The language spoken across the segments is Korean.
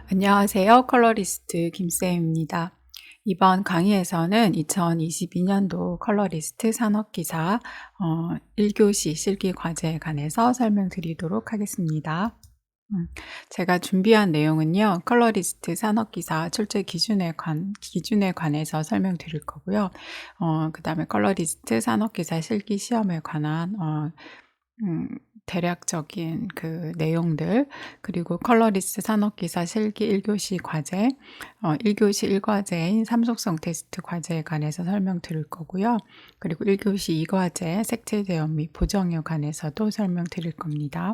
안녕하세요. 컬러리스트 김쌤입니다. 이번 강의에서는 2022년도 컬러리스트 산업기사 1교시 실기 과제에 관해서 설명드리도록 하겠습니다. 제가 준비한 내용은요, 컬러리스트 산업기사 출제 기준에 관해서 설명드릴 거고요. 그 다음에 컬러리스트 산업기사 실기 시험에 관한 대략적인 그 내용들, 그리고 컬러리스트 산업기사 실기 1교시 과제, 1교시 1과제인 삼속성 테스트 과제에 관해서 설명드릴 거고요. 그리고 1교시 2과제 색채 대응 및 보정에 관해서도 설명드릴 겁니다.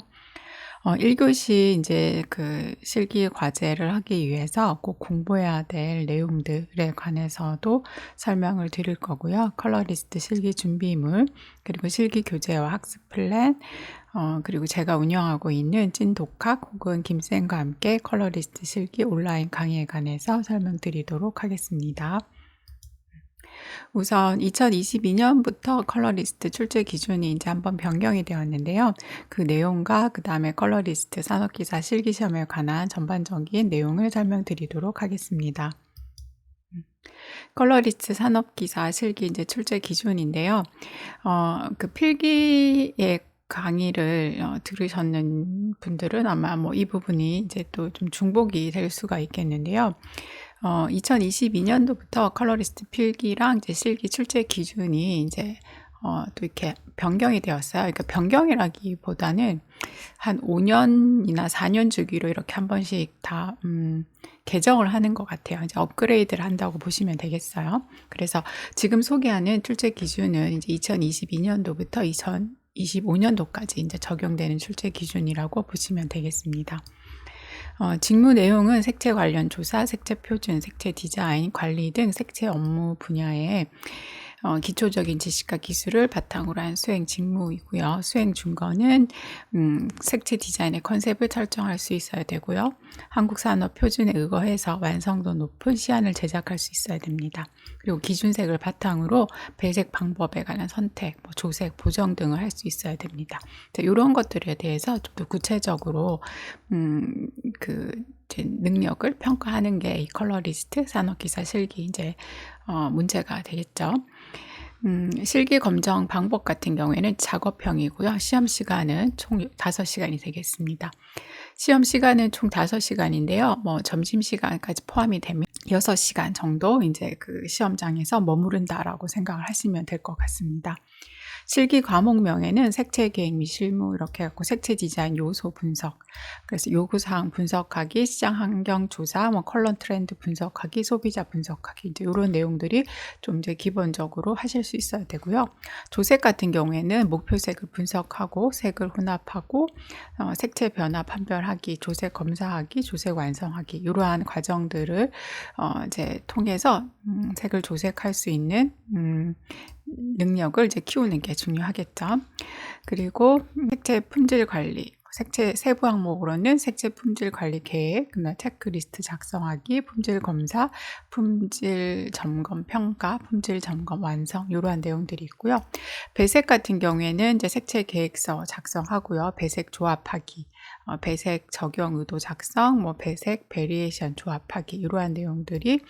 1교시 이제 그 실기 과제를 하기 위해서 꼭 공부해야 될 내용들에 관해서도 설명을 드릴 거고요. 컬러리스트 실기 준비물, 그리고 실기 교재와 학습 플랜, 그리고 제가 운영하고 있는 찐독학 혹은 김쌤과 함께 컬러리스트 실기 온라인 강의에 관해서 설명드리도록 하겠습니다. 우선 2022년부터 컬러리스트 출제 기준이 이제 한번 변경이 되었는데요. 그 내용과 그 다음에 컬러리스트 산업기사 실기시험에 관한 전반적인 내용을 설명드리도록 하겠습니다. 컬러리스트 산업기사 실기 이제 출제 기준인데요. 그 필기의 강의를 들으셨는 분들은 아마 뭐 이 부분이 이제 또 좀 중복이 될 수가 있겠는데요. 2022년도부터 컬러리스트 필기랑 이제 실기 출제 기준이 이제 또 이렇게 변경이 되었어요. 그러니까 변경이라기보다는 한 5년이나 4년 주기로 이렇게 한 번씩 다 개정을 하는 것 같아요. 이제 업그레이드를 한다고 보시면 되겠어요. 그래서 지금 소개하는 출제 기준은 이제 2022년도부터 2025년도까지 이제 적용되는 출제 기준이라고 보시면 되겠습니다. 직무 내용은 색채 관련 조사, 색채 표준, 색채 디자인, 관리 등 색채 업무 분야에 기초적인 지식과 기술을 바탕으로 한 수행 직무이고요. 수행 준거는 색채 디자인의 컨셉을 설정할 수 있어야 되고요. 한국 산업 표준에 의거해서 완성도 높은 시안을 제작할 수 있어야 됩니다. 그리고 기준색을 바탕으로 배색 방법에 관한 선택, 조색, 보정 등을 할 수 있어야 됩니다. 이런 것들에 대해서 좀 더 구체적으로 그 능력을 평가하는 게 이 컬러리스트 산업기사 실기 이제 문제가 되겠죠. 실기 검정 방법 같은 경우에는 작업형이고요. 시험 시간은 총 5시간이 되겠습니다. 시험 시간은 총 5시간인데요. 점심 시간까지 포함이 되면 6시간 정도 이제 그 시험장에서 머무른다라고 생각을 하시면 될 것 같습니다. 실기 과목명에는 색채 계획 및 실무 이렇게 해갖고 색채 디자인 요소 분석, 그래서 요구사항 분석하기, 시장 환경 조사, 컬러 트렌드 분석하기, 소비자 분석하기 이제 이런 내용들이 좀 이제 기본적으로 하실 수 있어야 되고요. 조색 같은 경우에는 목표색을 분석하고 색을 혼합하고 색채 변화 판별하기, 조색 검사하기, 조색 완성하기 이러한 과정들을 이제 통해서 색을 조색할 수 있는 능력을 이제 키우는 게 중요하겠죠. 그리고 색채 품질 관리, 색채 세부 항목으로는 색채 품질 관리 계획, 체크리스트 작성하기, 품질 검사, 품질 점검 평가, 품질 점검 완성 이러한 내용들이 있고요. 배색 같은 경우에는 이제 색채 계획서 작성하고요. 배색 조합하기, 배색 적용 의도 작성, 배색 베리에이션 조합하기 이러한 내용들이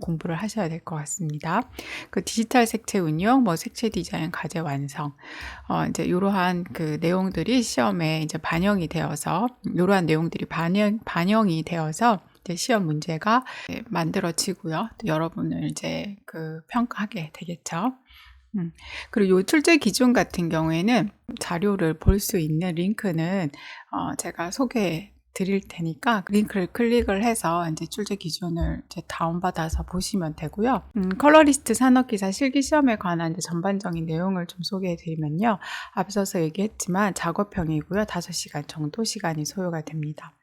공부를 하셔야 될 것 같습니다. 그 디지털 색채 운용, 색채 디자인 과제 완성, 이제 이러한 그 내용들이 시험에 이제 반영이 되어서 이러한 내용들이 반영이 되어서 이제 시험 문제가 만들어지고요. 여러분을 이제 그 평가하게 되겠죠. 그리고 이 출제 기준 같은 경우에는 자료를 볼 수 있는 링크는 제가 소개해 드릴 테니까 링크를 클릭을 해서 이제 출제 기준을 이제 다운받아서 보시면 되고요. 컬러리스트 산업기사 실기시험에 관한 이제 전반적인 내용을 좀 소개해 드리면요. 앞서서 얘기했지만 작업형이고요. 5시간 정도 시간이 소요가 됩니다.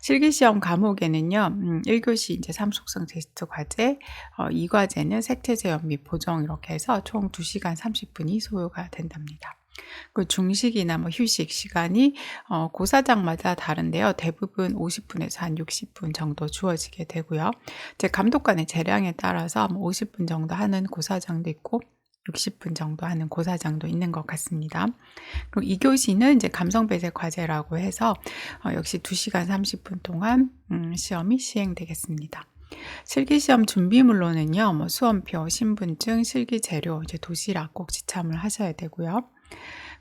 실기시험 과목에는요, 1교시 이제 삼속성 테스트 과제, 2과제는 색채 제형 및 보정 이렇게 해서 총 2시간 30분이 소요가 된답니다. 그 중식이나 휴식 시간이 고사장마다 다른데요. 대부분 50분에서 한 60분 정도 주어지게 되고요. 제 감독관의 재량에 따라서 50분 정도 하는 고사장도 있고 60분 정도 하는 고사장도 있는 것 같습니다. 그리고 2교시는 이제 감성배제 과제라고 해서 역시 2시간 30분 동안 시험이 시행되겠습니다. 실기시험 준비물로는요, 뭐 수험표, 신분증, 실기재료, 이제 도시락 꼭 지참을 하셔야 되고요.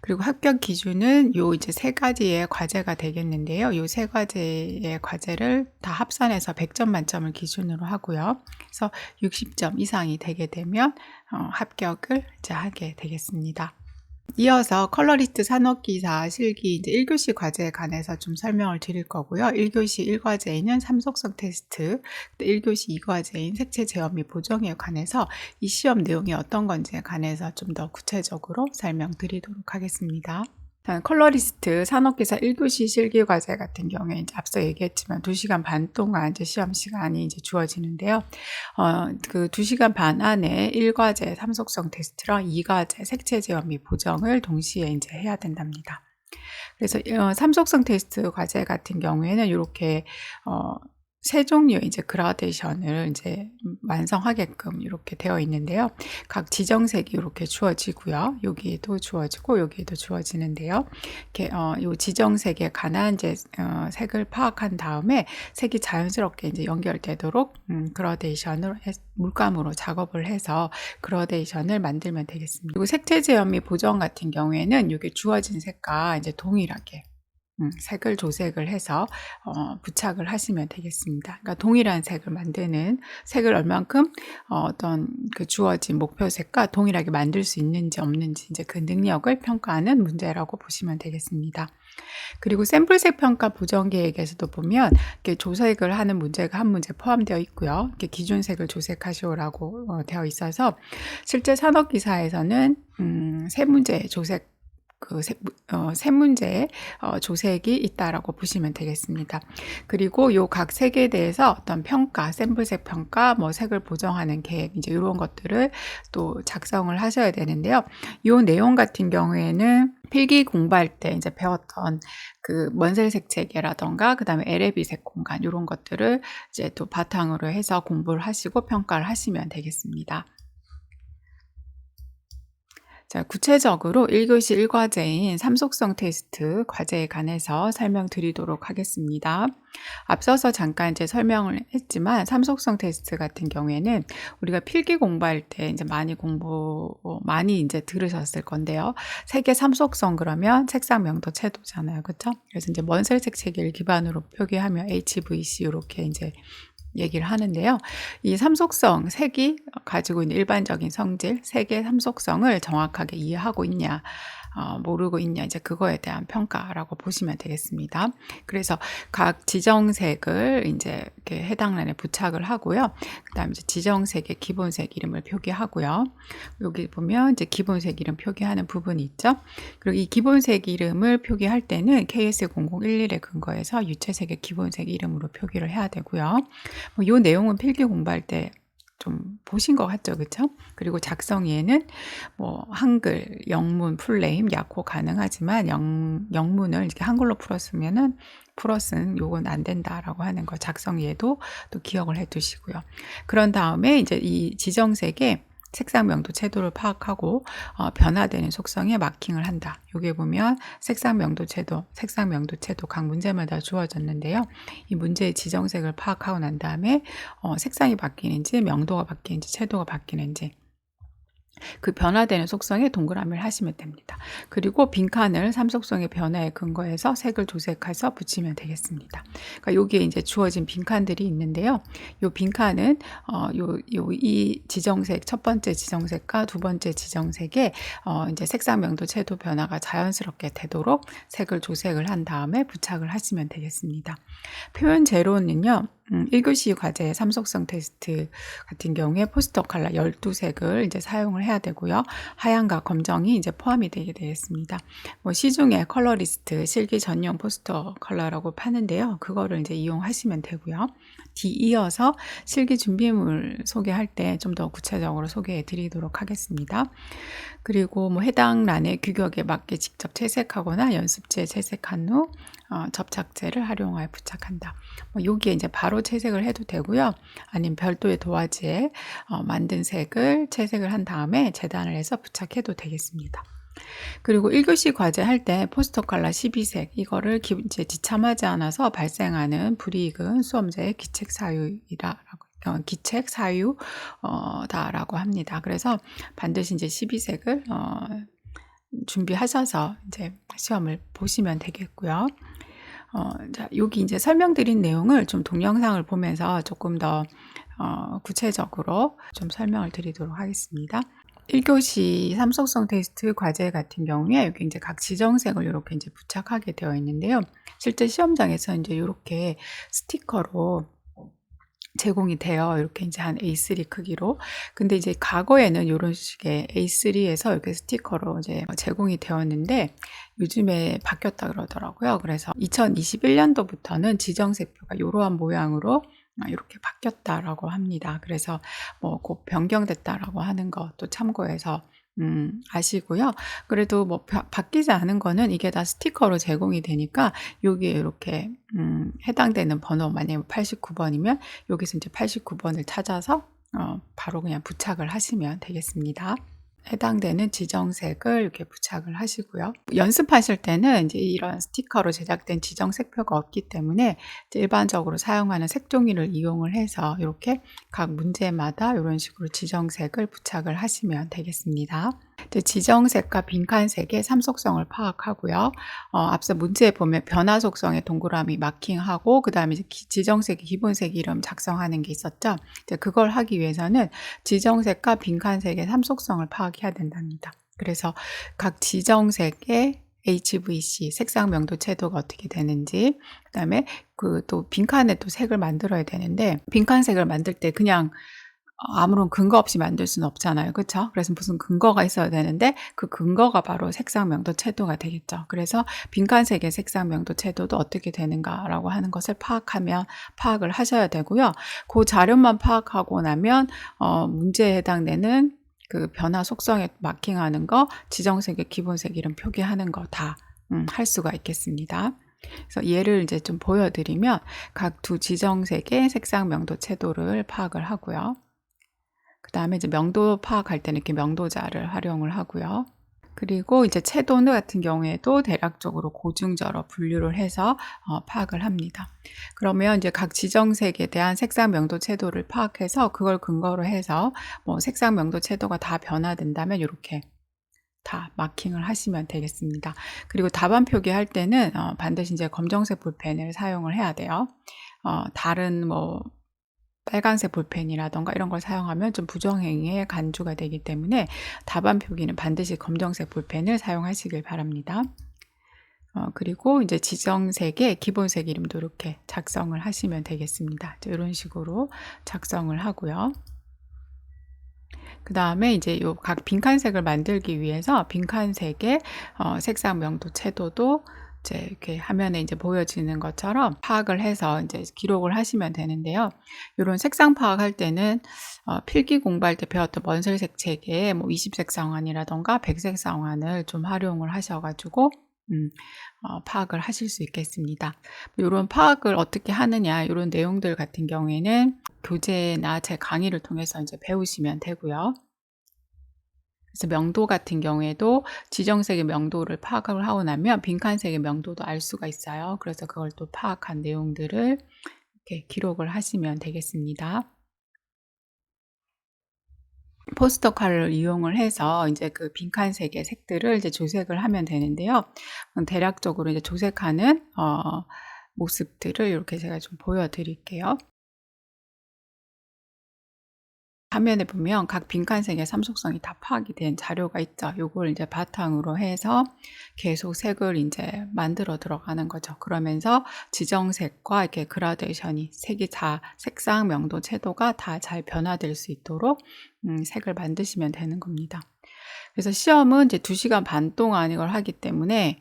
그리고 합격 기준은 요 이제 3가지의 과제가 되겠는데요. 요 3가지의 과제를 다 합산해서 100점 만점을 기준으로 하고요. 그래서 60점 이상이 되게 되면 합격을 이제 하게 되겠습니다. 이어서 컬러리스트 산업기사 실기 이제 1교시 과제에 관해서 좀 설명을 드릴 거고요. 1교시 1과제에는 삼속성 테스트, 1교시 2과제인 색채 제어 및 보정에 관해서 이 시험 내용이 어떤 건지에 관해서 좀 더 구체적으로 설명드리도록 하겠습니다. 컬러리스트 산업기사 1교시 실기 과제 같은 경우에 이제 앞서 얘기했지만 2시간 반 동안 이제 시험 시간이 이제 주어지는데요. 그 2시간 반 안에 1과제 삼속성 테스트랑 2과제 색채 제어 및 보정을 동시에 이제 해야 된답니다. 그래서 삼속성 테스트 과제 같은 경우에는 이렇게 3종류의 이제 그라데이션을 이제 완성하게끔 이렇게 되어 있는데요. 각 지정색이 이렇게 주어지고요. 여기에도 주어지고 여기에도 주어지는데요. 이렇게 요 지정색에 관한 이제 색을 파악한 다음에 색이 자연스럽게 이제 연결되도록 그라데이션을 물감으로 작업을 해서 그라데이션을 만들면 되겠습니다. 그리고 색채 제어 및 보정 같은 경우에는 이게 주어진 색과 이제 동일하게 색을 조색을 해서 부착을 하시면 되겠습니다. 그러니까 동일한 색을 만드는 색을 얼만큼 어떤 그 주어진 목표색과 동일하게 만들 수 있는지 없는지 이제 그 능력을 평가하는 문제라고 보시면 되겠습니다. 그리고 샘플색 평가 보정 계획에서도 보면 이렇게 조색을 하는 문제가 한 문제 포함되어 있고요. 이렇게 기준색을 조색하시오라고 되어 있어서 실제 산업기사에서는 세 문제 조색 세 문제의 조색이 있다라고 보시면 되겠습니다. 그리고 요 각 색에 대해서 어떤 평가, 샘플색 평가, 뭐 색을 보정하는 계획, 이제 이런 것들을 또 작성을 하셔야 되는데요. 요 내용 같은 경우에는 필기 공부할 때 이제 배웠던 그 먼셀 색채계라던가 그다음에 LAB 색 공간 이런 것들을 이제 또 바탕으로 해서 공부를 하시고 평가를 하시면 되겠습니다. 자, 구체적으로 1교시 1과제인 삼속성 테스트 과제에 관해서 설명드리도록 하겠습니다. 앞서서 잠깐 이제 설명을 했지만 삼속성 테스트 같은 경우에는 우리가 필기 공부할 때 이제 많이 이제 들으셨을 건데요. 색의 삼속성 그러면 색상 명도 채도잖아요. 그렇죠? 그래서 이제 먼셀 색채계를 기반으로 표기하면 HVC 이렇게 이제 얘기를 하는데요. 이 삼속성, 색이 가지고 있는 일반적인 성질, 색의 삼속성을 정확하게 이해하고 있냐, 모르고 있냐, 이제 그거에 대한 평가라고 보시면 되겠습니다. 그래서 각 지정색을 이제 이렇게 해당란에 부착을 하고요. 그 다음에 이제 지정색의 기본색 이름을 표기하고요. 여기 보면 이제 기본색 이름 표기하는 부분이 있죠. 그리고 이 기본색 이름을 표기할 때는 KS0011에 근거해서 유체색의 기본색 이름으로 표기를 해야 되고요. 이 내용은 필기 공부할 때 좀 보신 것 같죠, 그렇죠? 그리고 작성예는 뭐 한글, 영문, 풀네임, 약호 가능하지만 영문을 이렇게 한글로 풀었으면은 풀었은 요건 안 된다라고 하는 거 작성예도 또 기억을 해두시고요. 그런 다음에 이제 이 지정색에 색상 명도 채도를 파악하고 변화되는 속성에 마킹을 한다. 여기 보면 색상 명도 채도 각 문제마다 주어졌는데요. 이 문제의 지정색을 파악하고 난 다음에 색상이 바뀌는지 명도가 바뀌는지 채도가 바뀌는지 그 변화되는 속성에 동그라미를 하시면 됩니다. 그리고 빈칸을 삼속성의 변화에 근거해서 색을 조색해서 붙이면 되겠습니다. 그러니까 여기에 이제 주어진 빈칸들이 있는데요. 이 빈칸은 이 지정색 첫 번째 지정색과 두 번째 지정색에 이제 색상 명도 채도 변화가 자연스럽게 되도록 색을 조색을 한 다음에 부착을 하시면 되겠습니다. 표현 재료는요. 1교시 과제 삼속성 테스트 같은 경우에 포스터 컬러 12색을 이제 사용을 해야 되고요. 하얀과 검정이 이제 포함이 되게 되겠습니다. 뭐 시중에 컬러리스트 실기 전용 포스터 컬러라고 파는데요. 그거를 이제 이용하시면 되고요. 이어서 실기 준비물 소개할 때 좀 더 구체적으로 소개해 드리도록 하겠습니다. 그리고 뭐 해당 란의 규격에 맞게 직접 채색하거나 연습지에 채색한 후 접착제를 활용하여 부착한다. 여기에 이제 바로 채색을 해도 되고요. 아니면 별도의 도화지에 만든 색을 채색을 한 다음에 재단을 해서 부착해도 되겠습니다. 그리고 1교시 과제 할 때 포스터 컬러 12색 이거를 이제 지참하지 않아서 발생하는 불이익은 수험자의 기책 사유다라고 합니다. 그래서 반드시 이제 12색을 준비하셔서 이제 시험을 보시면 되겠고요. 자, 여기 이제 설명드린 내용을 좀 동영상을 보면서 조금 더 구체적으로 좀 설명을 드리도록 하겠습니다. 1교시 삼속성 테스트 과제 같은 경우에 여기 이제 각 지정색을 이렇게 이제 부착하게 되어 있는데요. 실제 시험장에서 이제 이렇게 스티커로 제공이 돼요. 이렇게 이제 한 A3 크기로. 근데 이제 과거에는 이런 식의 A3에서 이렇게 스티커로 이제 제공이 되었는데 요즘에 바뀌었다 그러더라고요. 그래서 2021년도부터는 지정색표가 이러한 모양으로 이렇게 바뀌었다라고 합니다. 그래서 곧 변경됐다라고 하는 것도 참고해서 아시고요. 그래도 바뀌지 않은 거는 이게 다 스티커로 제공이 되니까 여기에 이렇게 해당되는 번호 만약에 89번이면 여기서 이제 89번을 찾아서 바로 그냥 부착을 하시면 되겠습니다. 해당되는 지정색을 이렇게 부착을 하시고요. 연습하실 때는 이제 이런 스티커로 제작된 지정색표가 없기 때문에 일반적으로 사용하는 색종이를 이용을 해서 이렇게 각 문제마다 이런 식으로 지정색을 부착을 하시면 되겠습니다. 지정색과 빈칸색의 삼속성을 파악하고요. 앞서 문제에 보면 변화 속성의 동그라미 마킹하고 그 다음에 지정색의 기본색 이름 작성하는 게 있었죠. 그걸 하기 위해서는 지정색과 빈칸색의 삼속성을 파악해야 된답니다. 그래서 각 지정색의 HVC 색상 명도 채도가 어떻게 되는지, 그다음에 또 빈칸에 또 색을 만들어야 되는데 빈칸색을 만들 때 그냥 아무런 근거 없이 만들 수는 없잖아요. 그렇죠? 그래서 무슨 근거가 있어야 되는데 그 근거가 바로 색상 명도 채도가 되겠죠. 그래서 빈칸색의 색상 명도 채도도 어떻게 되는가라고 하는 것을 파악을 하셔야 되고요. 그 자료만 파악하고 나면 문제에 해당되는 그 변화 속성에 마킹하는 거, 지정색의 기본색 이름 표기하는 거 다 할 수가 있겠습니다. 그래서 예를 이제 좀 보여드리면 각 두 지정색의 색상 명도 채도를 파악을 하고요. 그 다음에 이제 명도 파악할 때는 이렇게 명도자를 활용을 하고요. 그리고 이제 채도 같은 경우에도 대략적으로 고중저로 분류를 해서 파악을 합니다. 그러면 이제 각 지정색에 대한 색상 명도 채도를 파악해서 그걸 근거로 해서 색상 명도 채도가 다 변화된다면 이렇게 다 마킹을 하시면 되겠습니다. 그리고 답안 표기할 때는 반드시 이제 검정색 볼펜을 사용을 해야 돼요. 다른 빨간색 볼펜이라던가 이런 걸 사용하면 좀 부정행위에 간주가 되기 때문에 답안 표기는 반드시 검정색 볼펜을 사용하시길 바랍니다. 그리고 이제 지정색의 기본색 이름도 이렇게 작성을 하시면 되겠습니다. 이런 식으로 작성을 하고요. 그 다음에 이제 요 각 빈칸색을 만들기 위해서 빈칸색의 색상 명도 채도도 이제 이렇게 화면에 이제 보여지는 것처럼 파악을 해서 이제 기록을 하시면 되는데요. 이런 색상 파악할 때는 필기 공부할 때 배웠던 원설색 책에 20색 상환이라던가 100색 상환을 좀 활용을 하셔가지고 파악을 하실 수 있겠습니다. 이런 파악을 어떻게 하느냐 이런 내용들 같은 경우에는 교재나 제 강의를 통해서 이제 배우시면 되고요. 그래서 명도 같은 경우에도 지정색의 명도를 파악을 하고 나면 빈칸색의 명도도 알 수가 있어요. 그래서 그걸 또 파악한 내용들을 이렇게 기록을 하시면 되겠습니다. 포스터 컬러를 이용을 해서 이제 그 빈칸색의 색들을 이제 조색을 하면 되는데요. 대략적으로 이제 조색하는 모습들을 이렇게 제가 좀 보여드릴게요. 화면에 보면 각 빈칸색의 삼속성이 다 파악이 된 자료가 있죠. 요걸 이제 바탕으로 해서 계속 색을 이제 만들어 들어가는 거죠. 그러면서 지정색과 이렇게 그라데이션이 색이 다 색상 명도 채도가 다 잘 변화될 수 있도록 색을 만드시면 되는 겁니다. 그래서 시험은 이제 2시간 반 동안 이걸 하기 때문에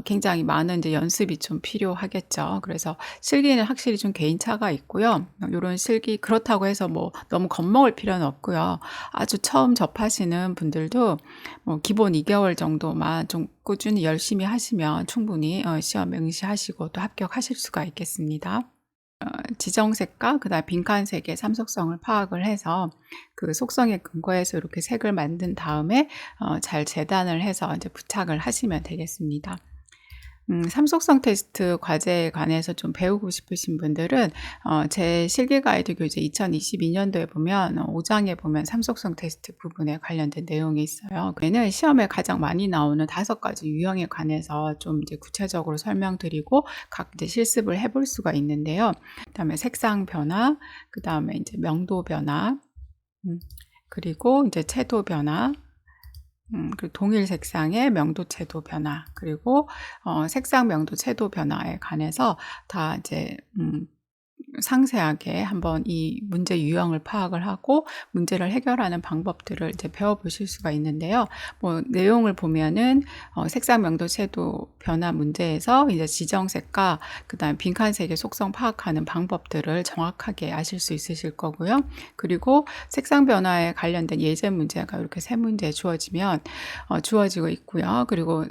굉장히 많은 이제 연습이 좀 필요하겠죠. 그래서 실기는 확실히 좀 개인차가 있고요. 요런 실기 그렇다고 해서 뭐 너무 겁먹을 필요는 없고요. 아주 처음 접하시는 분들도 뭐 기본 2개월 정도만 좀 꾸준히 열심히 하시면 충분히 시험 응시하시고 또 합격하실 수가 있겠습니다. 지정색과 그다음에 빈칸색의 삼속성을 파악을 해서 그 속성에 근거해서 이렇게 색을 만든 다음에 잘 재단을 해서 이제 부착을 하시면 되겠습니다. 삼속성 테스트 과제에 관해서 좀 배우고 싶으신 분들은 제 실기 가이드 교재 2022년도에 보면 5장에 보면 삼속성 테스트 부분에 관련된 내용이 있어요. 그에는 시험에 가장 많이 나오는 5가지 유형에 관해서 좀 이제 구체적으로 설명드리고 각 이제 실습을 해볼 수가 있는데요. 그다음에 색상 변화, 그다음에 이제 명도 변화, 그리고 이제 채도 변화, 그리고 동일 색상의 명도 채도 변화, 그리고 색상 명도 채도 변화에 관해서 다 이제 상세하게 한번 이 문제 유형을 파악을 하고 문제를 해결하는 방법들을 이제 배워보실 수가 있는데요. 뭐 내용을 보면은 색상 명도 채도 변화 문제에서 이제 지정색과 그다음에 빈칸색의 속성 파악하는 방법들을 정확하게 아실 수 있으실 거고요. 그리고 색상 변화에 관련된 예제 문제가 이렇게 3문제 주어지고 있고요. 그리고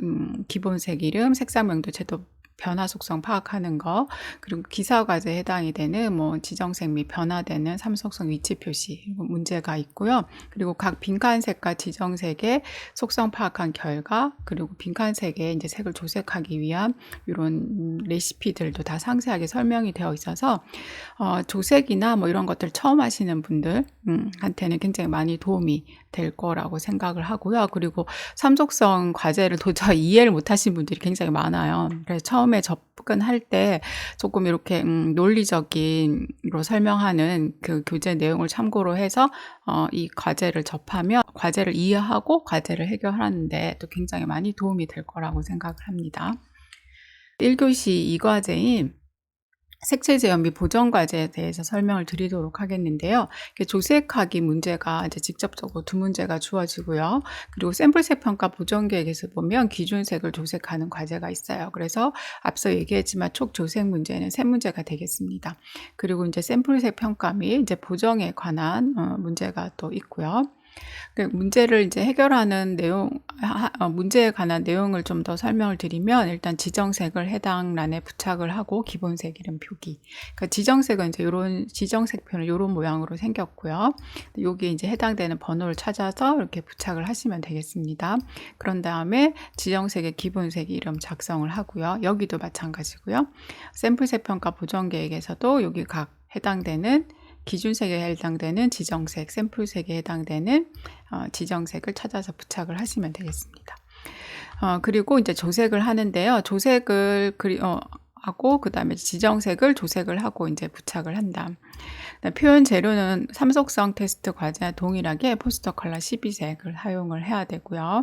기본색 이름, 색상 명도 채도 변화 속성 파악하는 거, 그리고 기사 과제에 해당이 되는 뭐 지정색 및 변화되는 삼속성 위치 표시 문제가 있고요. 그리고 각 빈칸색과 지정색의 속성 파악한 결과, 그리고 빈칸색에 이제 색을 조색하기 위한 이런 레시피들도 다 상세하게 설명이 되어 있어서 조색이나 뭐 이런 것들 처음 하시는 분들 한테는 굉장히 많이 도움이 될 거라고 생각을 하고요. 그리고 삼속성 과제를 도저히 이해를 못 하신 분들이 굉장히 많아요. 그래서 처음에 접근할 때 조금 이렇게 논리적인로 설명하는 그 교재 내용을 참고로 해서 이 과제를 접하면 과제를 이해하고 과제를 해결하는데 또 굉장히 많이 도움이 될 거라고 생각을 합니다. 1교시 2과제인 색채 제어 및 보정 과제에 대해서 설명을 드리도록 하겠는데요. 조색하기 문제가 이제 직접적으로 2문제가 주어지고요. 그리고 샘플색 평가 보정 계획에서 보면 기준색을 조색하는 과제가 있어요. 그래서 앞서 얘기했지만 촉 조색 문제는 3문제가 되겠습니다. 그리고 이제 샘플색 평가 및 이제 보정에 관한 문제가 또 있고요. 문제를 이제 해결하는 내용, 문제에 관한 내용을 좀 더 설명을 드리면, 일단 지정색을 해당 란에 부착을 하고 기본색 이름 표기. 그러니까 지정색은 이제 이런 지정색표는 이런 모양으로 생겼고요. 여기에 이제 해당되는 번호를 찾아서 이렇게 부착을 하시면 되겠습니다. 그런 다음에 지정색의 기본색 이름 작성을 하고요. 여기도 마찬가지고요. 샘플색 평가 보정 계획에서도 여기 각 해당되는 기준색에 해당되는 지정색, 샘플색에 해당되는 지정색을 찾아서 부착을 하시면 되겠습니다. 그리고 이제 조색을 하는데요. 조색을 하고 그다음에 지정색을 조색을 하고 이제 부착을 한다. 표현 재료는 삼속성 테스트 과제와 동일하게 포스터 컬러 12색을 사용을 해야 되고요.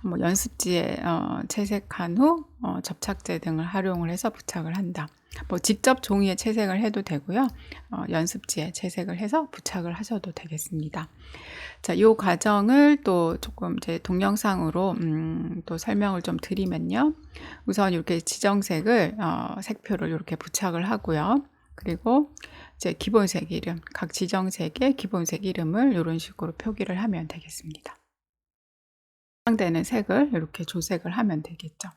뭐 연습지에 채색한 후 접착제 등을 활용을 해서 부착을 한다. 뭐 직접 종이에 채색을 해도 되고요. 연습지에 채색을 해서 부착을 하셔도 되겠습니다. 자, 이 과정을 또 조금 이제 동영상으로 또 설명을 좀 드리면요. 우선 이렇게 지정색을 색표를 이렇게 부착을 하고요. 그리고 이제 기본색 이름, 각 지정색의 기본색 이름을 이런 식으로 표기를 하면 되겠습니다. 해당되는 색을 이렇게 조색을 하면 되겠죠.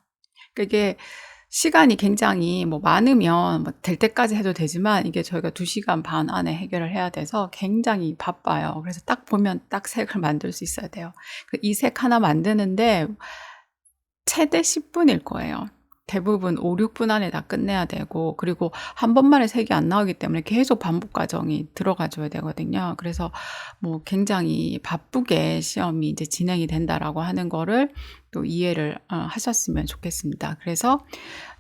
이게 시간이 굉장히 뭐 많으면 뭐 될 때까지 해도 되지만 이게 저희가 2시간 반 안에 해결을 해야 돼서 굉장히 바빠요. 그래서 딱 보면 딱 색을 만들 수 있어야 돼요. 이 색 하나 만드는데 최대 10분일 거예요. 대부분 5, 6분 안에 다 끝내야 되고, 그리고 한 번만에 색이 안 나오기 때문에 계속 반복 과정이 들어가줘야 되거든요. 그래서 뭐 굉장히 바쁘게 시험이 이제 진행이 된다라고 하는 거를 또 이해를 하셨으면 좋겠습니다. 그래서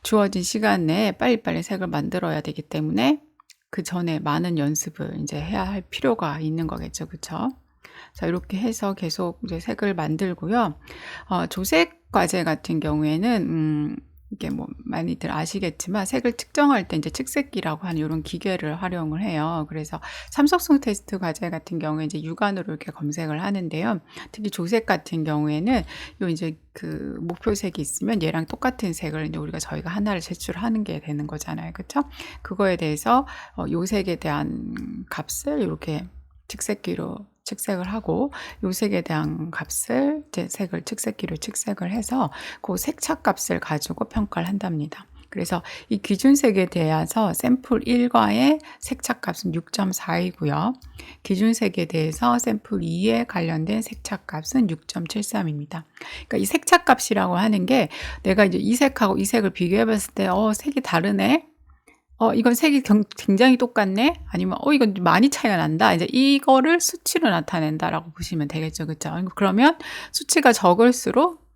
주어진 시간 내에 빨리빨리 색을 만들어야 되기 때문에 그 전에 많은 연습을 이제 해야 할 필요가 있는 거겠죠. 그쵸? 자, 이렇게 해서 계속 이제 색을 만들고요. 조색 과제 같은 경우에는 이게 뭐 많이들 아시겠지만 색을 측정할 때 이제 측색기라고 하는 이런 기계를 활용을 해요. 그래서 삼속성 테스트 과제 같은 경우에 이제 육안으로 이렇게 검색을 하는데요. 특히 조색 같은 경우에는 요 이제 그 목표색이 있으면 얘랑 똑같은 색을 이제 저희가 하나를 제출하는 게 되는 거잖아요. 그렇죠? 그거에 대해서 요 색에 대한 값을 이렇게 측색기로 측색을 하고 요 색에 대한 값을 이제 색을 측색기로 측색을 해서 그 색차 값을 가지고 평가를 한답니다. 그래서 이 기준색에 대해서 샘플 1과의 색차 값은 6.4이고요. 기준색에 대해서 샘플 2에 관련된 색차 값은 6.73입니다. 그러니까 이 색차 값이라고 하는 게 내가 이제 이 색하고 이 색을 비교해 봤을 때 색이 다르네. 이건 색이 굉장히 똑같네? 아니면, 이건 많이 차이가 난다? 이제 이거를 수치로 나타낸다라고 보시면 되겠죠. 그쵸? 그러면 수치가 적을수록,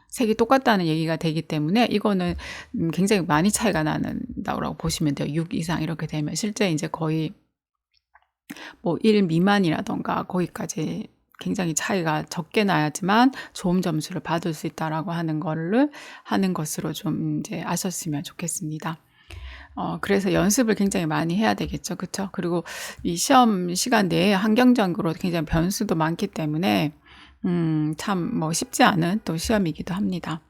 색이 똑같다는 얘기가 되기 때문에 이거는 굉장히 많이 차이가 난다고 보시면 돼요. 6 이상 이렇게 되면. 실제 이제 거의 뭐 1 미만이라던가 거기까지 굉장히 차이가 적게 나야지만 좋은 점수를 받을 수 있다라고 하는 것으로 좀 이제 아셨으면 좋겠습니다. 그래서 연습을 굉장히 많이 해야 되겠죠. 그쵸? 그리고 이 시험 시간 내에 환경적으로 굉장히 변수도 많기 때문에, 참 뭐 쉽지 않은 또 시험이기도 합니다.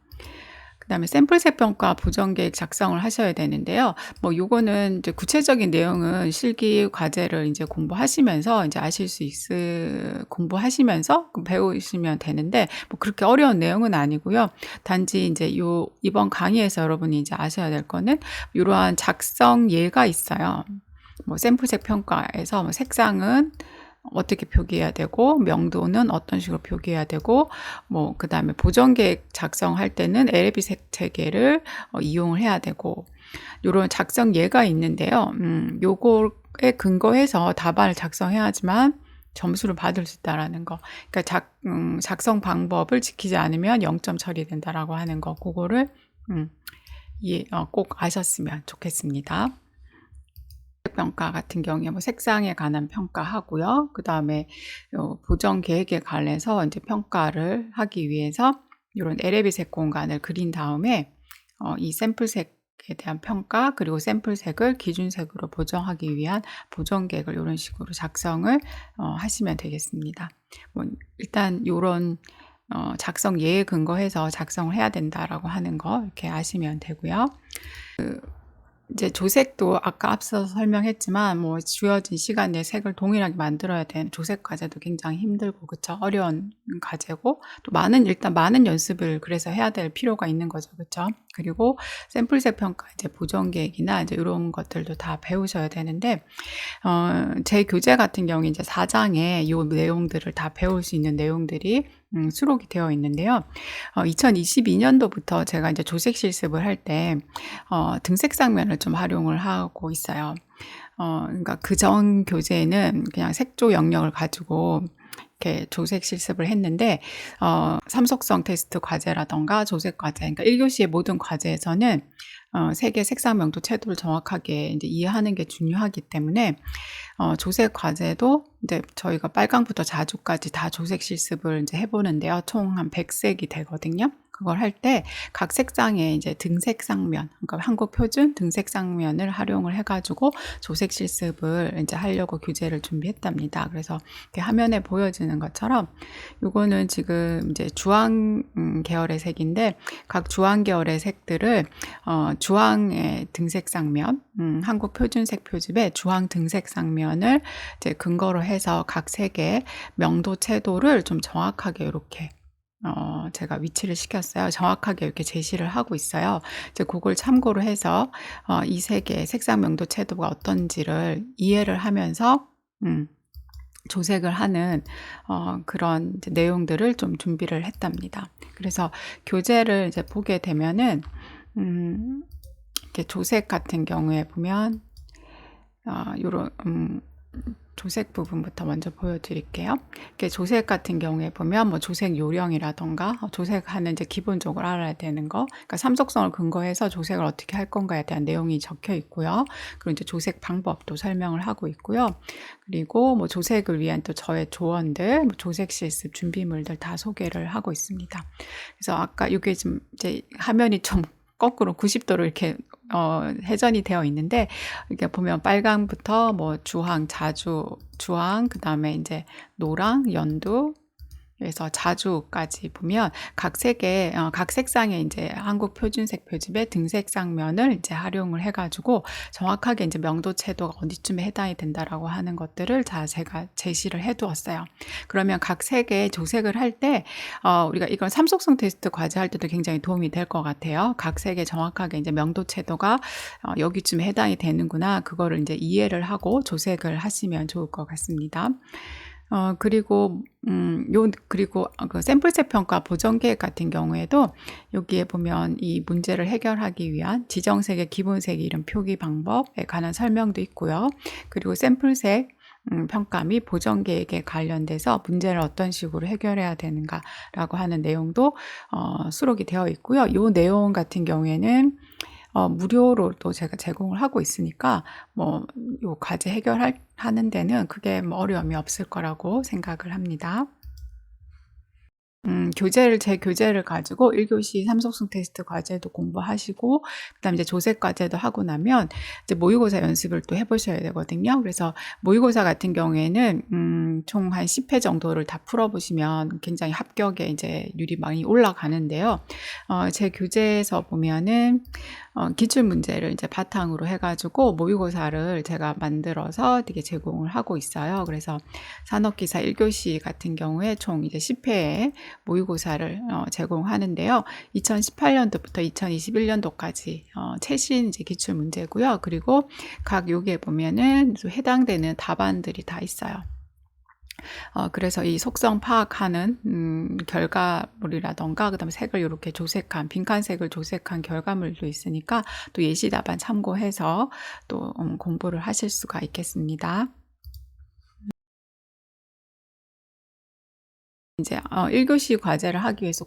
그 다음에 샘플색 평가 보정 계획 작성을 하셔야 되는데요. 뭐 요거는 이제 구체적인 내용은 실기 과제를 이제 공부하시면서 이제 공부하시면서 배우시면 되는데, 뭐 그렇게 어려운 내용은 아니고요. 단지 이제 이번 강의에서 여러분이 이제 아셔야 될 거는 이러한 작성 예가 있어요. 뭐 샘플색 평가에서 뭐 색상은 어떻게 표기해야 되고, 명도는 어떤 식으로 표기해야 되고, 뭐 그다음에 보정 계획 작성할 때는 LB 색체계를 이용을 해야 되고, 요런 작성 예가 있는데요. 요거에 근거해서 답안을 작성해야지만 점수를 받을 수 있다라는 거. 그러니까 작성 방법을 지키지 않으면 0점 처리된다라고 하는 거. 그거를 꼭 아셨으면 좋겠습니다. 평가 같은 경우에 뭐 색상에 관한 평가하고요. 그 다음에 보정 계획에 관해서 이제 평가를 하기 위해서 이런 LAB 색 공간을 그린 다음에 이 샘플색에 대한 평가, 그리고 샘플색을 기준색으로 보정하기 위한 보정 계획을 이런 식으로 작성을 하시면 되겠습니다. 뭐 일단 이런 작성 예에 근거해서 작성을 해야 된다라고 하는 거 이렇게 아시면 되고요. 이제 조색도 아까 앞서 설명했지만 뭐 주어진 시간 내에 색을 동일하게 만들어야 되는 조색 과제도 굉장히 힘들고, 그쵸? 어려운 과제고, 또 일단 많은 연습을 그래서 해야 될 필요가 있는 거죠. 그쵸? 그리고 샘플색 평가, 이제 보정 계획이나 이제 이런 것들도 다 배우셔야 되는데, 제 교재 같은 경우 이제 4장에 이 내용들을 다 배울 수 있는 내용들이 수록이 되어 있는데요. 2022년도부터 제가 이제 조색 실습을 할 때 등색상면을 좀 활용을 하고 있어요. 그러니까 그전 교재에는 그냥 색조 영역을 가지고 이렇게 조색 실습을 했는데, 삼속성 테스트 과제라던가 조색 과제, 그러니까 1교시의 모든 과제에서는 색의 색상 명도 채도를 정확하게 이제 이해하는 게 중요하기 때문에 조색 과제도 이제 저희가 빨강부터 자주까지 다 조색 실습을 이제 해보는데요. 총 한 100색이 되거든요. 그걸 할 때 각 색상에 이제 등색상면, 그러니까 한국 표준 등색상면을 활용을 해가지고 조색 실습을 이제 하려고 교재를 준비했답니다. 그래서 이렇게 화면에 보여지는 것처럼 요거는 지금 이제 주황 계열의 색인데, 각 주황 계열의 색들을 주황의 등색상면, 한국 표준색 표집의 주황 등색상면을 이제 근거로 해서 각 색의 명도 채도를 좀 정확하게 이렇게 제가 위치를 시켰어요. 정확하게 이렇게 제시를 하고 있어요. 이제 그걸 참고로 해서 이 색의 색상 명도 채도가 어떤지를 이해를 하면서 조색을 하는 그런 이제 내용들을 좀 준비를 했답니다. 그래서 교재를 이제 보게 되면은 이렇게 조색 같은 경우에 보면 요런 조색 부분부터 먼저 보여드릴게요. 이렇게 조색 같은 경우에 보면 뭐 조색 요령이라던가 조색하는 이제 기본적으로 알아야 되는 거, 그러니까 삼속성을 근거해서 조색을 어떻게 할 건가에 대한 내용이 적혀 있고요. 그리고 이제 조색 방법도 설명을 하고 있고요. 그리고 뭐 조색을 위한 또 저의 조언들, 뭐 조색 실습 준비물들 다 소개를 하고 있습니다. 그래서 아까 이게 좀 이제 화면이 좀 거꾸로 90도로 이렇게 회전이 되어 있는데, 이렇게 보면 빨강부터 뭐 주황, 자주, 주황, 그다음에 이제 노랑, 연두, 그래서 자주까지 보면 각 색의 각 색상의 이제 한국 표준색 표집의 등색상면을 이제 활용을 해가지고 정확하게 이제 명도 채도가 어디쯤에 해당이 된다라고 하는 것들을 다 제가 제시를 해두었어요. 그러면 각 색의 조색을 할 때 우리가 이건 삼속성 테스트 과제 할 때도 굉장히 도움이 될 것 같아요. 각 색의 정확하게 이제 명도 채도가 여기쯤에 해당이 되는구나, 그거를 이제 이해를 하고 조색을 하시면 좋을 것 같습니다. 그리고 그리고 그 샘플색 평가 보정 계획 같은 경우에도 여기에 보면 이 문제를 해결하기 위한 지정색의 기본색 이름 표기 방법에 관한 설명도 있고요. 그리고 샘플색 평가 및 보정 계획에 관련돼서 문제를 어떤 식으로 해결해야 되는가라고 하는 내용도 수록이 되어 있고요. 이 내용 같은 경우에는 무료로 또 제가 제공을 하고 있으니까 요 과제 하는 데는 크게 어려움이 없을 거라고 생각을 합니다. 제 교재를 가지고 1교시 삼속성 테스트 과제도 공부하시고, 그다음에 이제 조색 과제도 하고 나면 이제 모의고사 연습을 또 해보셔야 되거든요. 그래서 모의고사 같은 경우에는 총 한 10회 정도를 다 풀어보시면 굉장히 합격에 이제 률이 많이 올라가는데요. 제 교재에서 보면은 기출 문제를 이제 바탕으로 해가지고 모의고사를 제가 만들어서 되게 제공을 하고 있어요. 그래서 산업기사 1교시 같은 경우에 총 이제 10회의 모의고사를 제공하는데요. 2018년도부터 2021년도까지 최신 이제 기출 문제고요. 그리고 각 여기에 보면은 해당되는 답안들이 다 있어요. 그래서 이 속성 파악하는 결과물이라던가, 그다음에 색을 이렇게 조색한, 빈칸색을 조색한 결과물도 있으니까 또 예시 답안 참고해서 또 공부를 하실 수가 있겠습니다. 이제 1교시 과제를 하기 위해서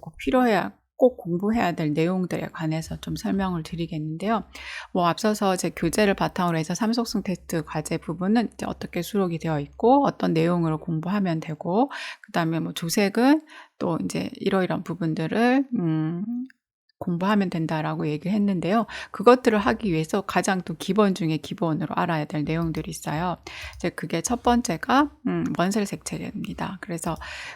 꼭 공부해야 될 내용들에 관해서 좀 설명을 드리겠는데요. 앞서서 제 교재를 바탕으로 해서 삼속성 테스트 과제 부분은 이제 어떻게 수록이 되어 있고 어떤 내용으로 공부하면 되고, 그다음에 조색은 또 이제 이러이러한 부분들을 공부하면 된다라고 얘기를 했는데요. 그것들을 하기 위해서 가장 또 기본 중에 기본으로 알아야 될 내용들이 있어요. 이제 그게 첫 번째가 원셀 색채입니다. 그래서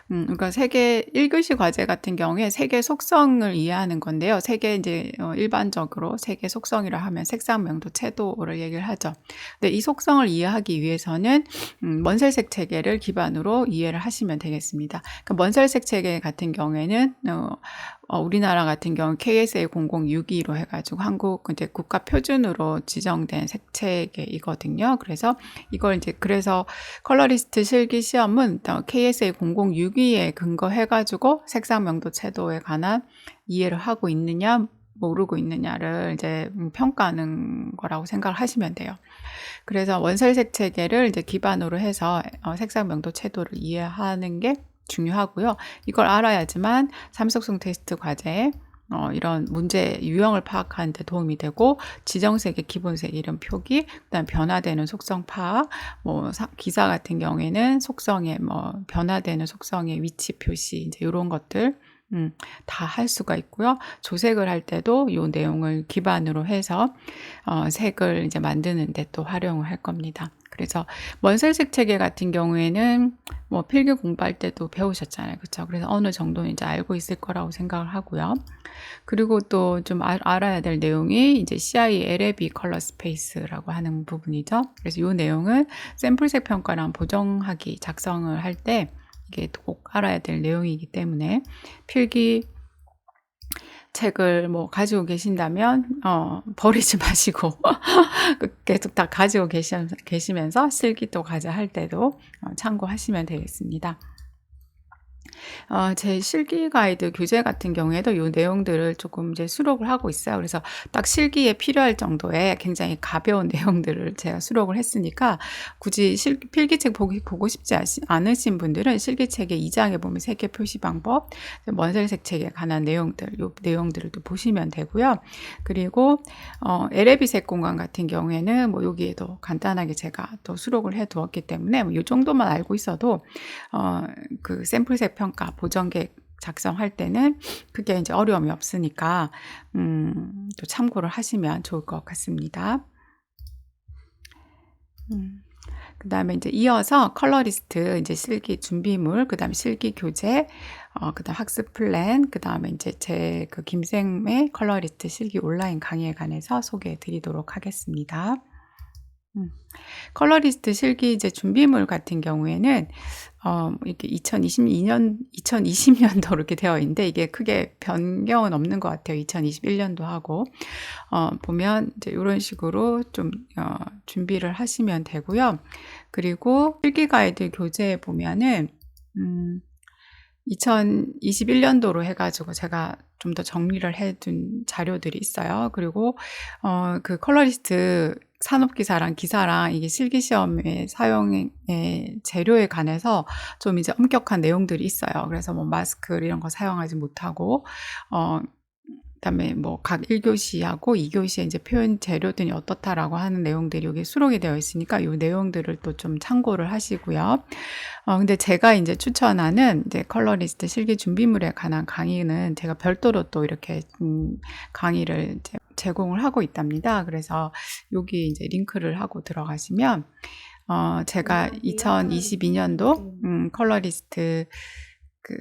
그러니까 1교시 과제 같은 경우에 색의 속성을 이해하는 건데요. 색의 이제 일반적으로 색의 속성이라 하면 색상, 명도, 채도를 얘기를 하죠. 근데 이 속성을 이해하기 위해서는 원셀색 체계를 기반으로 이해를 하시면 되겠습니다. 그러니까 원셀색 체계 같은 경우에는 우리나라 같은 경우 KSA 0062로 해가지고 한국 이제 국가 표준으로 지정된 색채계이거든요. 그래서 이걸 그래서 컬러리스트 실기 시험은 KSA 0062에 근거해가지고 색상, 명도, 채도에 관한 이해를 하고 있느냐 모르고 있느냐를 이제 평가하는 거라고 생각을 하시면 돼요. 그래서 원셀색 체계를 이제 기반으로 해서 색상, 명도, 채도를 이해하는 게 중요하고요. 이걸 알아야지만 삼속성 테스트 과제에 이런 문제 유형을 파악하는 데 도움이 되고, 지정색의 기본색 이름 표기, 그다음 변화되는 속성 파악, 기사 같은 경우에는 속성의 변화되는 속성의 위치 표시, 이제 이런 것들 다 할 수가 있고요. 조색을 할 때도 이 내용을 기반으로 해서 색을 이제 만드는 데 또 활용을 할 겁니다. 그래서 원셀색 체계 같은 경우에는 필기 공부할 때도 배우셨잖아요. 그렇죠? 그래서 어느 정도는 이제 알고 있을 거라고 생각을 하고요. 그리고 또 좀 알아야 될 내용이 이제 CI LAB 컬러 스페이스라고 하는 부분이죠. 그래서 이 내용은 샘플색 평가랑 보정하기 작성을 할 때 이게 꼭 알아야 될 내용이기 때문에 필기 책을 가지고 계신다면 버리지 마시고 계속 다 가지고 계시면서 실기도 과제 할 때도 참고하시면 되겠습니다. 제 실기 가이드 교재 같은 경우에도 이 내용들을 조금 이제 수록을 하고 있어요. 그래서 딱 실기에 필요할 정도의 굉장히 가벼운 내용들을 제가 수록을 했으니까 굳이 필기책 보고 싶지 않으신 분들은 실기책의 2장에 보면 색계 표시 방법, 원셀색 책에 관한 내용들, 이 내용들을 또 보시면 되고요. 그리고 LAB 색 공간 같은 경우에는 여기에도 간단하게 제가 또 수록을 해 두었기 때문에 이 정도만 알고 있어도 그 샘플색 평가 보정계 작성할 때는 그게 이제 어려움이 없으니까 또 참고를 하시면 좋을 것 같습니다. 그다음에 이제 이어서 컬러리스트, 이제 실기 준비물, 그다음에 실기 교재, 그다음 학습 플랜, 그다음에 이제 제 그 김쌤의 컬러리스트 실기 온라인 강의에 관해서 소개해 드리도록 하겠습니다. 컬러리스트 실기 이제 준비물 같은 경우에는 이렇게 2020년도 이렇게 되어 있는데 이게 크게 변경은 없는 것 같아요. 2021년도 하고 보면 이제 이런 식으로 좀 준비를 하시면 되고요. 그리고 실기 가이드 교재에 보면은 2021년도로 해가지고 제가 좀 더 정리를 해둔 자료들이 있어요. 그리고 그 컬러리스트 산업기사랑 기사랑 이게 실기시험의 사용의 재료에 관해서 좀 이제 엄격한 내용들이 있어요. 그래서 뭐 마스크 이런 거 사용하지 못하고 그다음에 뭐 각 1교시하고 2교시에 이제 표현 재료들이 어떻다라고 하는 내용들이 여기 수록이 되어 있으니까 이 내용들을 또 좀 참고를 하시고요. 근데 제가 이제 추천하는 이제 컬러리스트 실기 준비물에 관한 강의는 제가 별도로 또 이렇게 강의를 이제 제공을 하고 있답니다. 그래서 여기 이제 링크를 하고 들어가시면 제가 2022년도 컬러리스트 그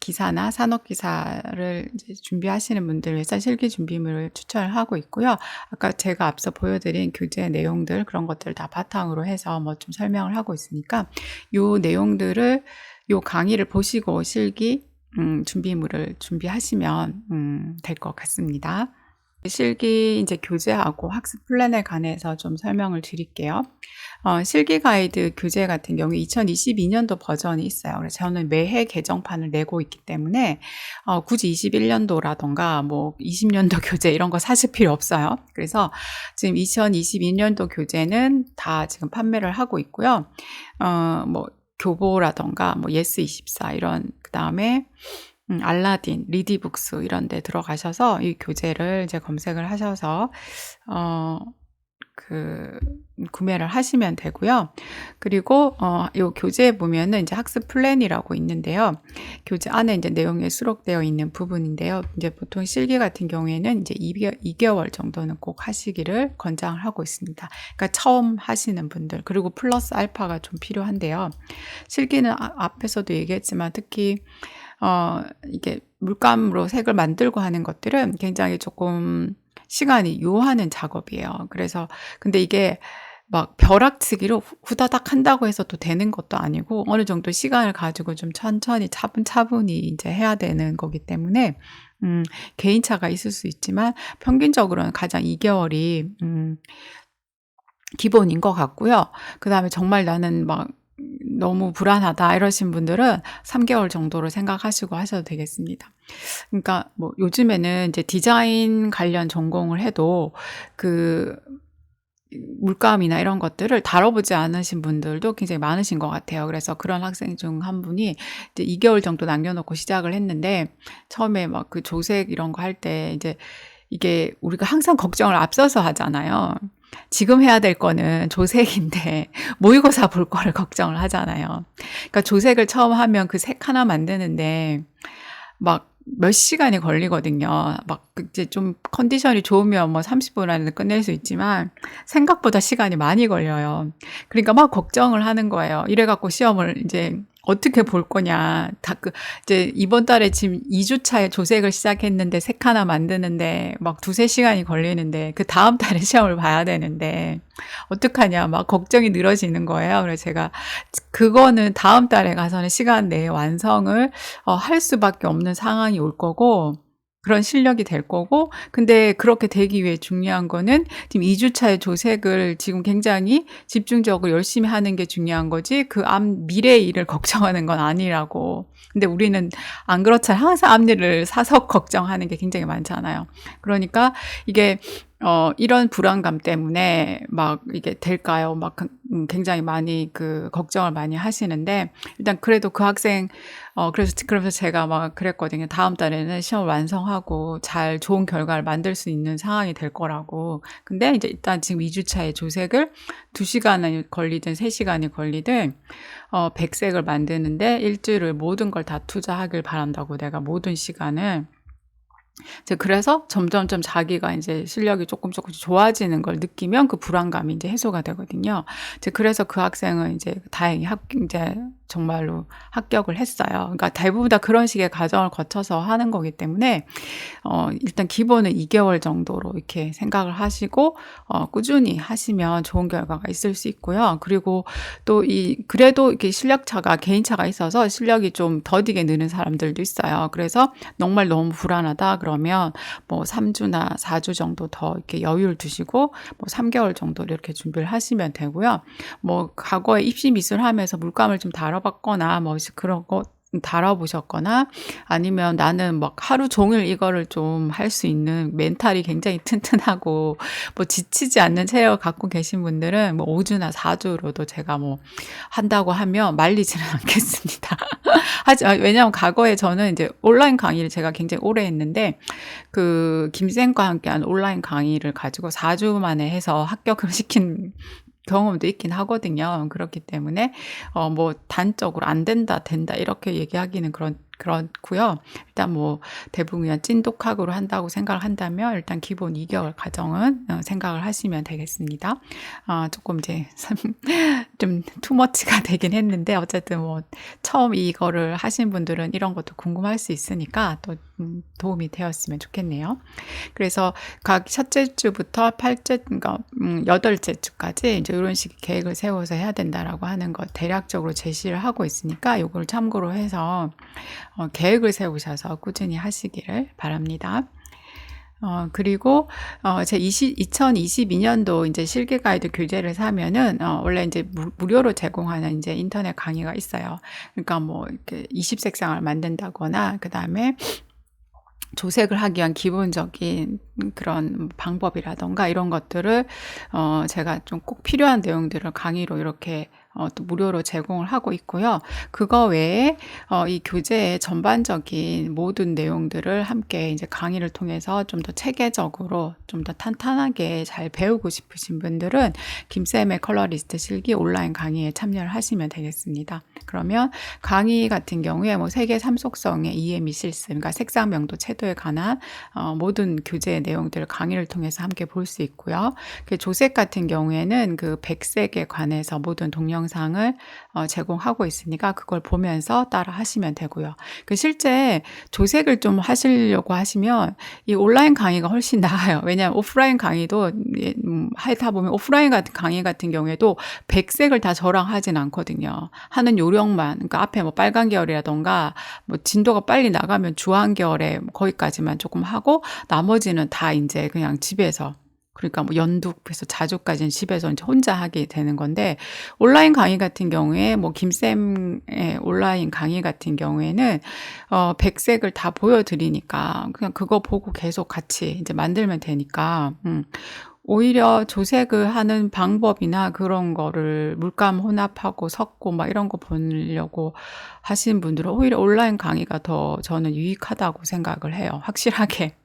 기사나 산업기사를 이제 준비하시는 분들 위해서 실기 준비물을 추천을 하고 있고요. 아까 제가 앞서 보여드린 교재 내용들 그런 것들 다 바탕으로 해서 뭐 좀 설명을 하고 있으니까 요 내용들을 요 강의를 보시고 실기 준비물을 준비하시면 될 것 같습니다. 실기 이제 교재하고 학습 플랜에 관해서 좀 설명을 드릴게요. 실기 가이드 교재 같은 경우 2022년도 버전이 있어요. 그래서 저는 매해 개정판을 내고 있기 때문에 굳이 21년도라던가 뭐 20년도 교재 이런 거 사실 필요 없어요. 그래서 지금 2022년도 교재는 다 지금 판매를 하고 있고요. 뭐 교보라던가 뭐 예스24 이런 그다음에 알라딘, 리디북스 이런 데 들어가셔서 이 교재를 이제 검색을 하셔서 구매를 하시면 되고요. 그리고 이 교재에 보면은 이제 학습 플랜이라고 있는데요. 교재 안에 이제 내용이 수록되어 있는 부분인데요. 이제 보통 실기 같은 경우에는 이제 2개월 정도는 꼭 하시기를 권장을 하고 있습니다. 그러니까 처음 하시는 분들 그리고 플러스 알파가 좀 필요한데요. 실기는 앞에서도 얘기했지만 특히 이게 물감으로 색을 만들고 하는 것들은 굉장히 조금 시간이 요하는 작업이에요. 그래서 근데 이게 막 벼락치기로 후다닥 한다고 해서 또 되는 것도 아니고 어느 정도 시간을 가지고 좀 천천히 차분차분히 이제 해야 되는 거기 때문에 개인차가 있을 수 있지만 평균적으로는 가장 2개월이 기본인 것 같고요. 그다음에 정말 나는 막 너무 불안하다 이러신 분들은 3개월 정도로 생각하시고 하셔도 되겠습니다. 그러니까 뭐 요즘에는 이제 디자인 관련 전공을 해도 그 물감이나 이런 것들을 다뤄보지 않으신 분들도 굉장히 많으신 것 같아요. 그래서 그런 학생 중 한 분이 이제 2개월 정도 남겨놓고 시작을 했는데 처음에 막 그 조색 이런 거 할 때 이제 이게 우리가 항상 걱정을 앞서서 하잖아요. 지금 해야 될 거는 조색인데 모의고사 볼 거를 걱정을 하잖아요. 그러니까 조색을 처음 하면 그 색 하나 만드는데 막 몇 시간이 걸리거든요. 막 이제 좀 컨디션이 좋으면 뭐 30분 안에 끝낼 수 있지만 생각보다 시간이 많이 걸려요. 그러니까 막 걱정을 하는 거예요. 이래갖고 시험을 이제 어떻게 볼 거냐. 이제 이번 달에 지금 2주 차에 조색을 시작했는데 색 하나 만드는데 막 2-3시간이 걸리는데 그 다음 달에 시험을 봐야 되는데 어떡하냐. 막 걱정이 늘어지는 거예요. 그래서 제가 그거는 다음 달에 가서는 시간 내에 완성을 할 수밖에 없는 상황이 올 거고 그런 실력이 될 거고 근데 그렇게 되기 위해 중요한 거는 지금 2주차의 조색을 지금 굉장히 집중적으로 열심히 하는 게 중요한 거지 그 미래의 일을 걱정하는 건 아니라고. 근데 우리는 안 그렇잖아요. 항상 앞일을 사서 걱정하는 게 굉장히 많잖아요. 그러니까 이게 이런 불안감 때문에 막 이게 될까요? 막 굉장히 많이 걱정을 많이 하시는데, 일단 그래도 그 학생 그래서 제가 막 그랬거든요. 다음 달에는 시험을 완성하고 잘 좋은 결과를 만들 수 있는 상황이 될 거라고. 근데 이제 일단 지금 2 주차의 조색을 2 시간이 걸리든 3 시간이 걸리든 백색을 만드는데 일 주일을 모든 걸 다 투자하길 바란다고, 내가 모든 시간을. 이제 그래서 점점점 자기가 인제 실력이 쪼끔씩 좋아지는 걸 느끼면 그 불안감이 인제 해소가 되거든요. 이제 그래서 그 학생은 인제 다행히 인제 정말로 합격을 했어요. 그러니까 대부분 다 그런 식의 과정을 거쳐서 하는 거기 때문에 일단 기본은 2 개월 정도로 이렇게 생각을 하시고 꾸준히 하시면 좋은 결과가 있을 수 있고요. 그리고 또 그래도 이렇게 실력차가 개인차가 있어서 실력이 좀 더디게 느는 사람들도 있어요. 그래서 정말 너무 불안하다 그러면 뭐 3 주나 4 주 정도 더 이렇게 여유를 두시고 뭐 3 개월 정도 이렇게 준비를 하시면 되고요. 뭐 과거에 입시 미술하면서 물감을 좀 다뤄봤거나 뭐 그런 거 다뤄보셨거나, 아니면 나는 막 하루 종일 이거를 좀 할 수 있는 멘탈이 굉장히 튼튼하고 뭐 지치지 않는 체력을 갖고 계신 분들은 뭐 5 주나 4 주로도 제가 뭐 한다고 하면 말리지는 않겠습니다. 왜냐하면 과거에 저는 이제 온라인 강의를 제가 굉장히 오래 했는데, 김쌤과 함께한 온라인 강의를 가지고 4 주 만에 해서 합격을 시킨 경험도 있긴 하거든요. 그렇기 때문에 뭐 단적으로 "안 된다. 된다." 이렇게 얘기하기는 그렇고요. 일단 뭐 대부분 그냥 찐독학으로 한다고 생각을 한다면 일단 기본 2 개월 과정은 생각을 하시면 되겠습니다. 쪼끔 이제 좀 투머치가 되긴 했는데, 어쨌든 뭐 처음 이거를 하신 분들은 이런 것도 궁금할 수 있으니까 또 도움이 되었으면 좋겠네요. 그래서 각 첫째 주부터 8째, 그러니까 8째 주까지 이제 요런 식의 계획을 세워서 해야 된다라고 하는 것 대략적으로 제시를 하고 있으니까 요걸 참고로 해서 계획을 세우셔서 꾸준히 하시기를 바랍니다. 그리고 제 2022년도 인제 실기 가이드 교재를 사면은 원래 인제 무료로 제공하는 인제 인터넷 강의가 있어요. 그러니까 뭐 이렇게 20색상을 만든다거나, 그다음에 조색을 하기 위한 기본적인 그런 방법이라든가 이런 것들을 제가 좀 꼭 필요한 내용들을 강의로 이렇게 또 무료로 제공을 하고 있고요. 그거 외에 이 교재의 전반적인 모든 내용들을 함께 이제 강의를 통해서 좀 더 체계적으로 좀 더 탄탄하게 잘 배우고 싶으신 분들은 김쌤의 컬러리스트 실기 온라인 강의에 참여를 하시면 되겠습니다. 그러면 강의 같은 경우에 뭐 색의 삼속성의 이해 및 실습, 그러니까 색상 명도 채도에 관한 모든 교재의 내용들을 강의를 통해서 함께 볼 수 있고요. 조색 같은 경우에는 백색에 관해서 모든 동영상을 제공하고 있으니까 그걸 보면서 따라 하시면 되고요. 실제 조색을 좀 하시려고 하시면 이 온라인 강의가 훨씬 나아요. 왜냐하면 오프라인 강의도 하다 보면 오프라인 같은 강의 같은 경우에도 백색을 다 저랑 하진 않거든요. 하는 요령만, 그러니까 앞에 뭐 빨간 계열이라던가 뭐 진도가 빨리 나가면 주황 계열에 거기까지만 조금 하고 나머지는 다 이제 그냥 집에서, 그러니까 뭐 연두에서 자주까지는 집에서 이제 혼자 하게 되는 건데, 온라인 강의 같은 경우에 뭐 김쌤의 온라인 강의 같은 경우에는 백색을 다 보여드리니까 그냥 그거 보고 계속 같이 이제 만들면 되니까 오히려 조색을 하는 방법이나 그런 거를 물감 혼합하고 섞고 막 이런 거 보려고 하시는 분들은 오히려 온라인 강의가 더 저는 유익하다고 생각을 해요, 확실하게.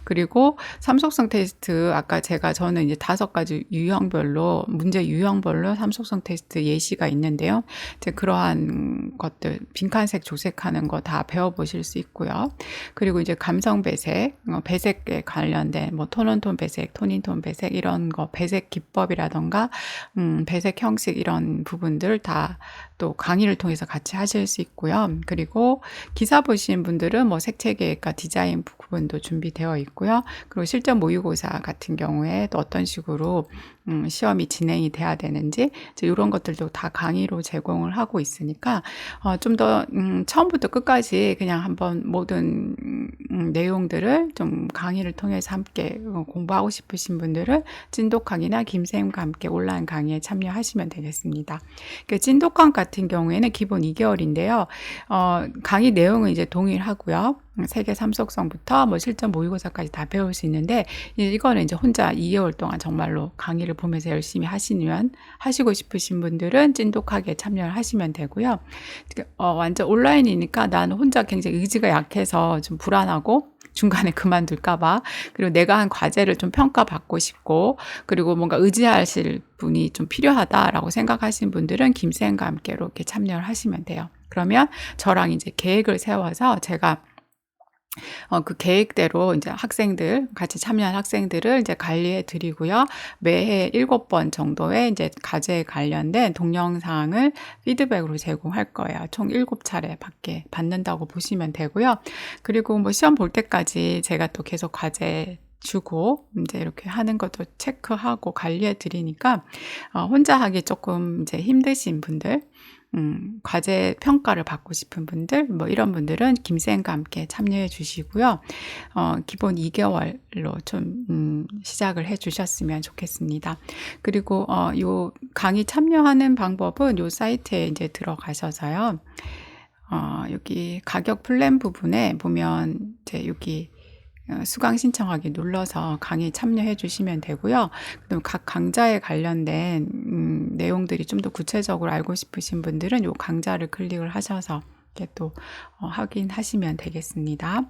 그리고 삼속성 테스트, 아까 저는 이제 5가지 유형별로, 문제 유형별로 삼속성 테스트 예시가 있는데요. 이제 그러한 것들 빈칸색 조색하는 거 다 배워보실 수 있고요. 그리고 이제 감성 배색, 배색에 관련된 뭐 톤온톤 배색, 톤인톤 배색 이런 거, 배색 기법이라던가 배색 형식 이런 부분들 다 또 강의를 통해서 같이 하실 수 있고요. 그리고 기사 보신 분들은 뭐 색채 계획과 디자인 부분도 준비되어 있고요. 그리고 실전 모의고사 같은 경우에 또 어떤 식으로 시험이 진행이 돼야 되는지 이런 것들도 다 강의로 제공을 하고 있으니까 좀 더 처음부터 끝까지 그냥 한번 모든 내용들을 좀 강의를 통해서 함께 공부하고 싶으신 분들은 찐독강이나 김쌤과 함께 온라인 강의에 참여하시면 되겠습니다. 찐독강 같은 같은 경우에는 기본 2개월인데요. 강의 내용은 이제 동일하고요. 세계 3속성부터 뭐 실전 모의고사까지 다 배울 수 있는데, 이거는 이제 혼자 2개월 동안 정말로 강의를 보면서 열심히 하시고 싶으신 분들은 찐독하게 참여를 하시면 되고요. 완전 온라인이니까 나는 혼자 굉장히 의지가 약해서 좀 불안하고 중간에 그만둘까봐, 그리고 내가 한 과제를 좀 평가받고 싶고, 그리고 뭔가 의지하실 분이 좀 필요하다라고 생각하시는 분들은 김쌤과 함께 이렇게 참여를 하시면 돼요. 그러면 저랑 이제 계획을 세워서 제가 그 계획대로 이제 같이 참여한 학생들을 이제 관리해 드리고요. 매해 7번 정도의 이제 과제에 관련된 동영상을 피드백으로 제공할 거예요. 총 7차례 받는다고 보시면 되고요. 그리고 뭐 시험 볼 때까지 제가 또 계속 과제 주고 이제 이렇게 하는 것도 체크하고 관리해 드리니까, 혼자 하기 조금 이제 힘드신 분들, 과제 평가를 받고 싶은 분들, 뭐 이런 분들은 김쌤과 함께 참여해 주시고요. 기본 2개월로 좀 시작을 해 주셨으면 좋겠습니다. 그리고 요 강의 참여하는 방법은 요 사이트에 이제 들어가셔서요. 여기 가격 플랜 부분에 보면 이제 여기 수강 신청하기 눌러서 강의 참여해 주시면 되고요. 그럼 각 강좌에 관련된 내용들이 좀 더 구체적으로 알고 싶으신 분들은 이 강좌를 클릭을 하셔서 이렇게 또 확인하시면 되겠습니다.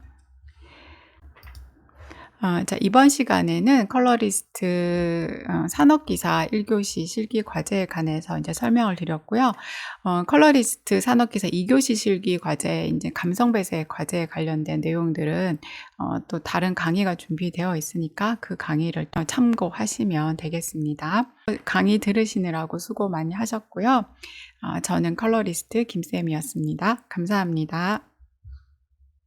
자, 이번 시간에는 컬러리스트 산업기사 1교시 실기 과제에 관해서 이제 설명을 드렸고요. 컬러리스트 산업기사 2교시 실기 과제, 이제 감성배색 과제에 관련된 내용들은 또 다른 강의가 준비되어 있으니까 그 강의를 또 참고하시면 되겠습니다. 강의 들으시느라고 수고 많이 하셨고요. 저는 컬러리스트 김쌤이었습니다. 감사합니다.